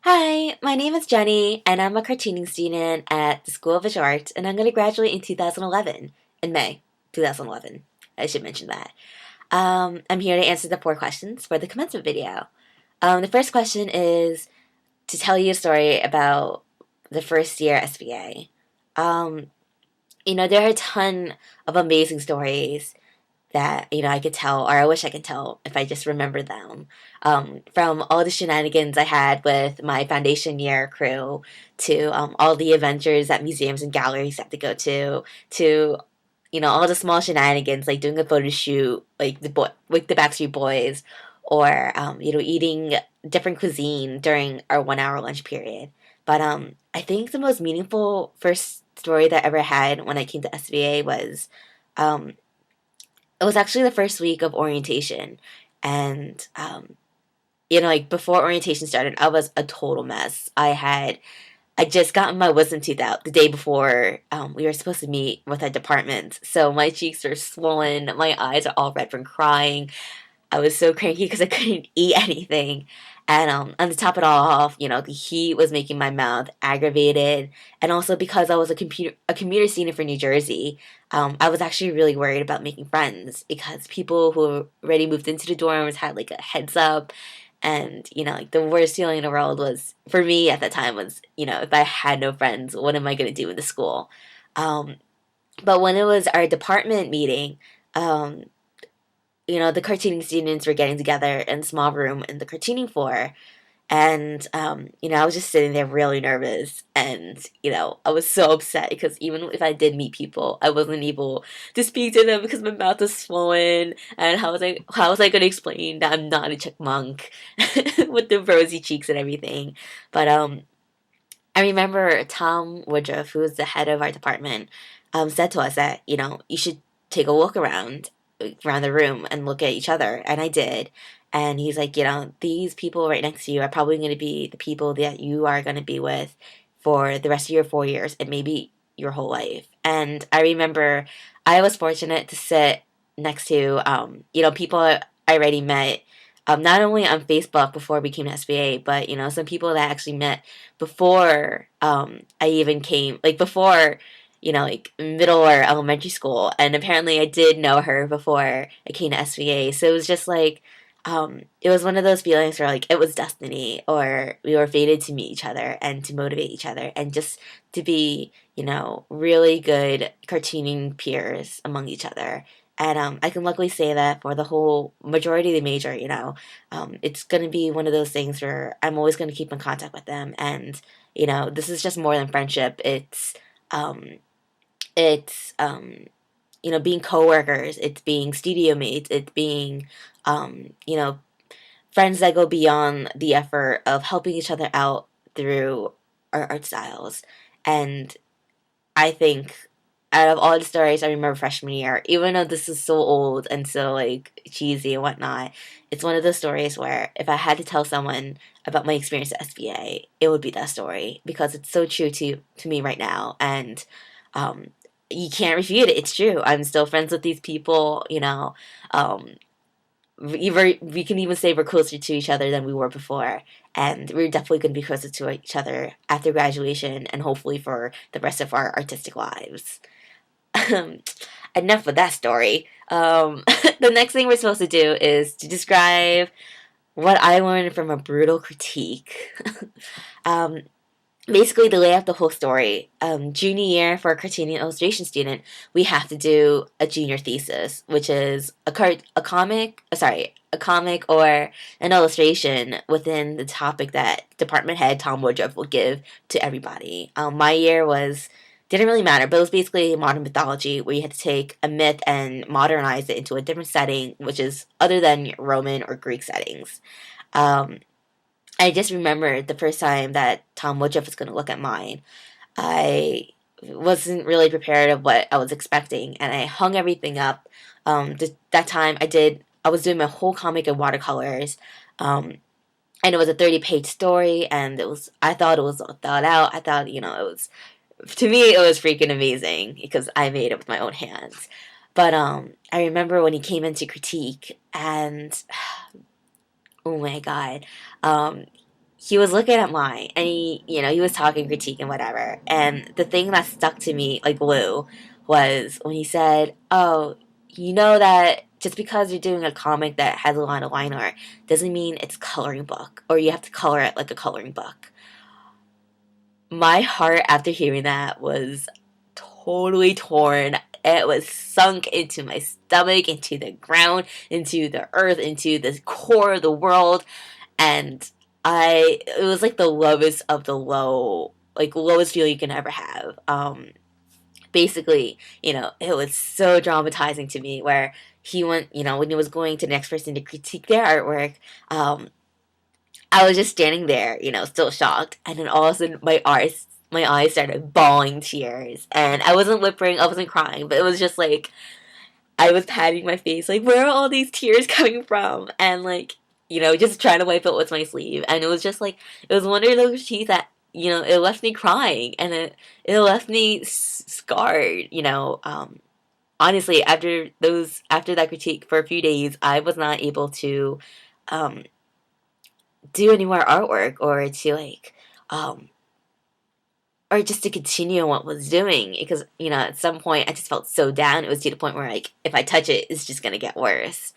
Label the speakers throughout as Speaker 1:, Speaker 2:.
Speaker 1: Hi, my name is Jenny, and I'm a cartooning student at the School of Visual Arts, and I'm going to graduate in 2011, in May 2011. I should mention that. I'm here to answer the 4 questions for the commencement video. The first question is to tell you a story about the first year SBA. Um, there are a ton of amazing stories that I could tell, or I wish I could tell if I just remember them. From all the shenanigans I had with my foundation year crew, to all the adventures at museums and galleries I had to go to all the small shenanigans like doing a photo shoot like the Backstreet Boys, or eating different cuisine during our 1 hour lunch period. But I think the most meaningful first story that I ever had when I came to SVA was um, it was actually the first week of orientation, and like before orientation started, I was a total mess. I just gotten my wisdom teeth out the day before we were supposed to meet with our department, so my cheeks are swollen, my eyes are all red from crying. I was so cranky because I couldn't eat anything. And on to top it all off, the heat was making my mouth aggravated. And also because I was a commuter student for New Jersey, I was actually really worried about making friends because people who already moved into the dorms had like a heads up. And, like the worst feeling in the world was, for me at that time, was, if I had no friends, what am I going to do in the school? Um, but when it was our department meeting, um, the cartooning students were getting together in a small room in the cartooning floor. And, I was just sitting there really nervous. And, I was so upset because even if I did meet people, I wasn't able to speak to them because my mouth was swollen. And how was I going to explain that I'm not a chipmunk with the rosy cheeks and everything? But, I remember Tom Woodruff, who was the head of our department, said to us that, you should take a look around the room and look at each other. And I did. And he's like, these people right next to you are probably going to be the people that you are going to be with for the rest of your 4 years and maybe your whole life. And I remember I was fortunate to sit next to, people I already met, not only on Facebook before we came to SBA, but, some people that I actually met before I even came, like before like middle or elementary school. And apparently I did know her before I came to SVA. So it was just like, it was one of those feelings where like it was destiny, or we were fated to meet each other and to motivate each other and just to be, really good cartooning peers among each other. And I can luckily say that for the whole majority of the major, it's going to be one of those things where I'm always going to keep in contact with them. And, this is just more than friendship. Um, it's being coworkers, it's being studio mates, it's being um, you know friends that go beyond the effort of helping each other out through our art styles. And I think out of all the stories I remember freshman year, even though this is so old and so like cheesy and whatnot, it's one of those stories where if I had to tell someone about my experience at SBA, it would be that story because it's so true to me right now. And um, you can't refute it. It's true. I'm still friends with these people. Um, we can even say we're closer to each other than we were before, and we're definitely going to be closer to each other after graduation and hopefully for the rest of our artistic lives. Enough of that story. The next thing we're supposed to do is to describe what I learned from a brutal critique. um, Basically, to lay out the whole story, junior year for a cartooning illustration student, we have to do a junior thesis, which is a comic or an illustration within the topic that department head Tom Woodruff will give to everybody. My year didn't really matter, but it was basically modern mythology where you had to take a myth and modernize it into a different setting, which is other than Roman or Greek settings. Um, I just remembered the first time that Tom Woodruff was going to look at mine. I wasn't really prepared of what I was expecting, and I hung everything up. That time I was doing my whole comic in watercolors, um, and it was a 30-page story, and I thought it was all thought out. I thought, to me, it was freaking amazing because I made it with my own hands. But I remember when he came in to critique, and oh my god, um, he was looking at mine, and he was talking critique and whatever. And the thing that stuck to me like glue was when he said, "Oh, you know that just because you're doing a comic that has a lot of line art doesn't mean it's coloring book or you have to color it like a coloring book." My heart after hearing that was totally torn. It was sunk into my stomach, into the ground, into the earth, into the core of the world, and it was like the lowest of the low, like lowest feeling you can ever have. Basically, it was so traumatizing to me where he went, when he was going to the next person to critique their artwork, um, I was just standing there, still shocked, and then all of a sudden my eyes started bawling tears, and I wasn't whimpering, I wasn't crying, but it was just like I was patting my face, like, where are all these tears coming from? And like, just trying to wipe it with my sleeve, and it was just like it was one of those tears that it left me crying, and it left me scarred. Honestly, after that critique for a few days, I was not able to um, do any more artwork or to like or just to continue what I was doing because at some point I just felt so down. It was to the point where like if I touch it, it's just gonna get worse.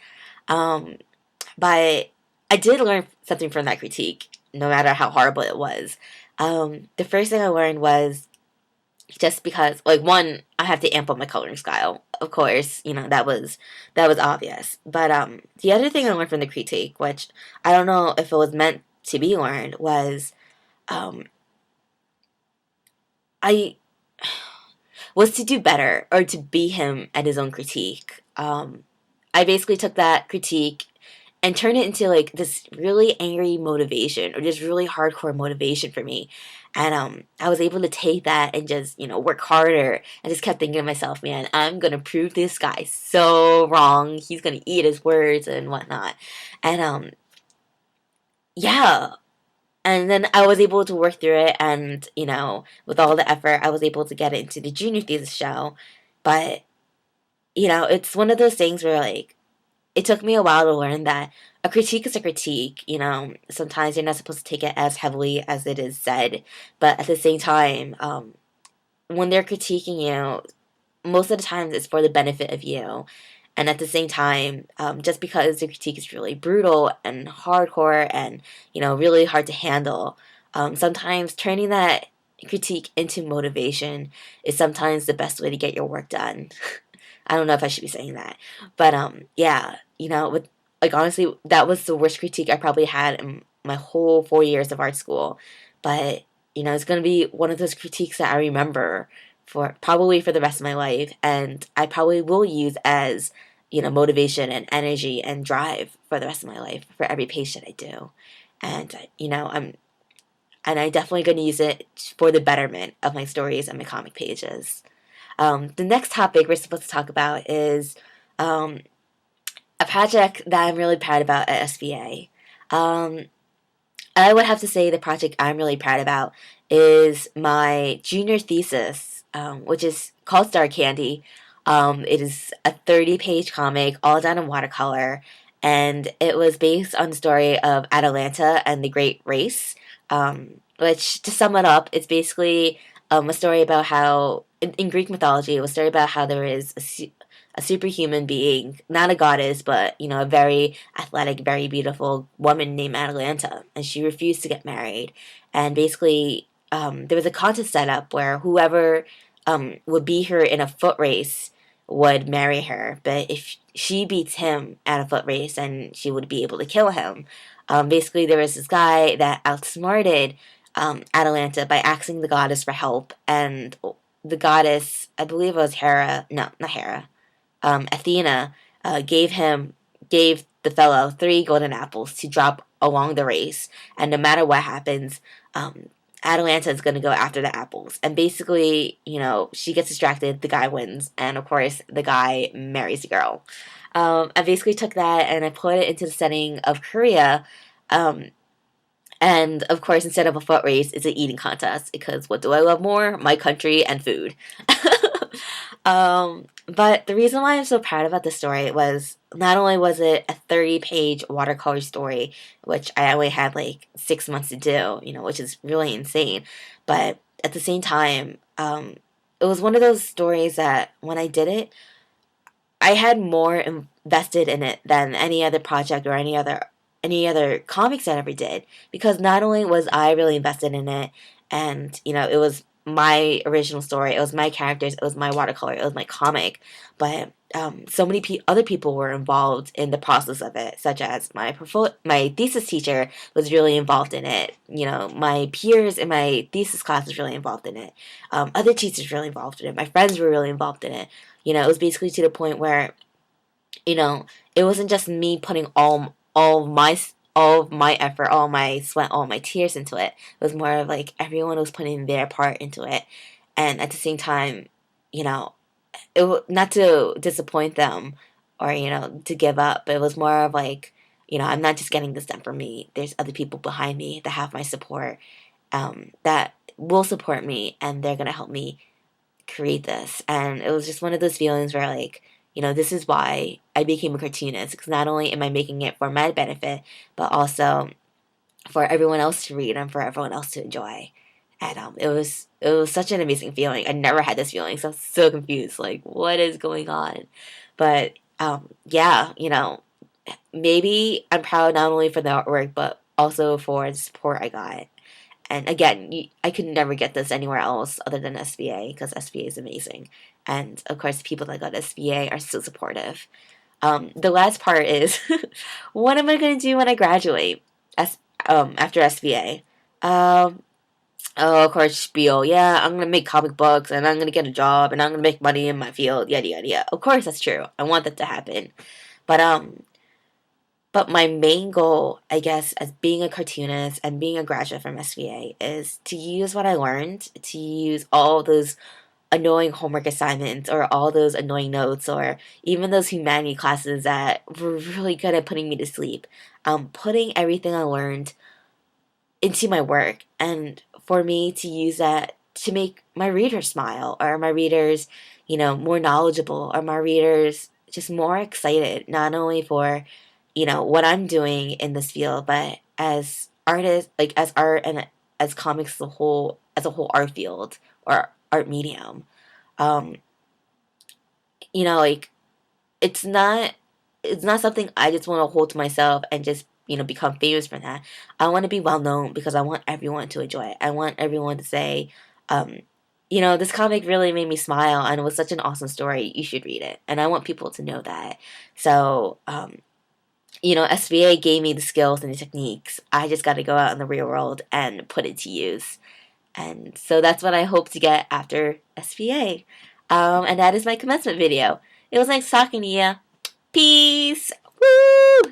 Speaker 1: Um, but I did learn something from that critique, no matter how horrible it was. The first thing I learned was just because like one, I have to amp up my coloring style. Of course, that was obvious. But the other thing I learned from the critique, which I don't know if it was meant to be learned, was um, I was to do better or to be him at his own critique. I basically took that critique and turned it into like this really angry motivation or this really hardcore motivation for me. And I was able to take that and just work harder. I just kept thinking to myself, man, I'm gonna prove this guy so wrong. He's gonna eat his words and whatnot. And yeah, and then I was able to work through it, and with all the effort, I was able to get it into the junior thesis show. But it's one of those things where like it took me a while to learn that a critique is a critique. Sometimes you're not supposed to take it as heavily as it is said, but at the same time, when they're critiquing you, most of the times it's for the benefit of you. And at the same time, just because the critique is really brutal and hardcore and, really hard to handle, sometimes turning that critique into motivation is sometimes the best way to get your work done. I don't know if I should be saying that. But yeah, with like honestly, that was the worst critique I probably had in my whole 4 years of art school. But, it's gonna be one of those critiques that I remember for the rest of my life, and I probably will use as motivation and energy and drive for the rest of my life for every page that I do. And I'm definitely going to use it for the betterment of my stories and my comic pages. The next topic we're supposed to talk about is um, a project that I'm really proud about at SVA. Um, I would have to say the project I'm really proud about is my junior thesis, which is called Star Candy. It is a 30-page comic, all done in watercolor, and it was based on the story of Atalanta and the Great Race. Which, to sum it up, it's basically a story about how, in Greek mythology, it was a story about how there is a superhuman being, not a goddess, but a very athletic, very beautiful woman named Atalanta, and she refused to get married. And basically, there was a contest set up where whoever would beat her in a foot race would marry her, but if she beats him at a foot race, then she would be able to kill him. Basically, there was this guy that outsmarted Atalanta by asking the goddess for help, and the goddess, I believe it was Hera, no, not Hera, Athena, gave the fellow 3 golden apples to drop along the race, and no matter what happens, Atalanta is going to go after the apples. And basically, she gets distracted, the guy wins, and of course, the guy marries the girl. I basically took that and I put it into the setting of Korea. And of course, instead of a foot race, it's an eating contest because what do I love more? My country and food. But the reason why I'm so proud about this story was not only was it a 30-page watercolor story, which I only had like 6 months to do, which is really insane, but at the same time, it was one of those stories that when I did it, I had more invested in it than any other project or any other comics I ever did, because not only was I really invested in it, and it was my original story, it was my characters, it was my watercolor, it was my comic, but so many other people were involved in the process of it, such as my thesis teacher was really involved in it. My peers in my thesis class was really involved in it. Other teachers really involved in it. My friends were really involved in it. It was basically to the point where you know, it wasn't just me putting all of my effort, all my sweat, all my tears into it. It was more of like everyone was putting their part into it, and at the same time, you know, not to disappoint them or to give up. But it was more of like, I'm not just getting this done for me. There's other people behind me that have my support, that will support me, and they're gonna help me create this. And it was just one of those feelings where, like, this is why I became a cartoonist, because not only am I making it for my benefit, but also for everyone else to read and for everyone else to enjoy. And it was such an amazing feeling. I never had this feeling, so I was so confused, like, what is going on? But yeah, maybe I'm proud not only for the artwork, but also for the support I got. And again, I could never get this anywhere else other than SVA, because SVA is amazing. And of course, the people that got SVA are so supportive. The last part is, what am I going to do when I graduate after SVA? Um, oh, of course, spiel. Yeah, I'm going to make comic books, and I'm going to get a job, and I'm going to make money in my field, yada, yada, yada. Of course, that's true. I want that to happen. But but my main goal, I guess, as being a cartoonist and being a graduate from SVA is to use what I learned, to use all those annoying homework assignments or all those annoying notes or even those humanity classes that were really good at putting me to sleep. Putting everything I learned into my work, and for me to use that to make my readers smile, or my readers, more knowledgeable, or my readers just more excited, not only for, what I'm doing in this field, but as artists, like as art and as comics as a whole art field or art medium. Um, like, it's not it's not something I just want to hold to myself and just become famous for that. I want to be well known because I want everyone to enjoy it. I want everyone to say, um, this comic really made me smile and it was such an awesome story. You should read it, and I want people to know that. So, SVA gave me the skills and the techniques. I just got to go out in the real world and put it to use. And so that's what I hope to get after SVA. And that is my commencement video. It was nice talking to you. Peace. Woo!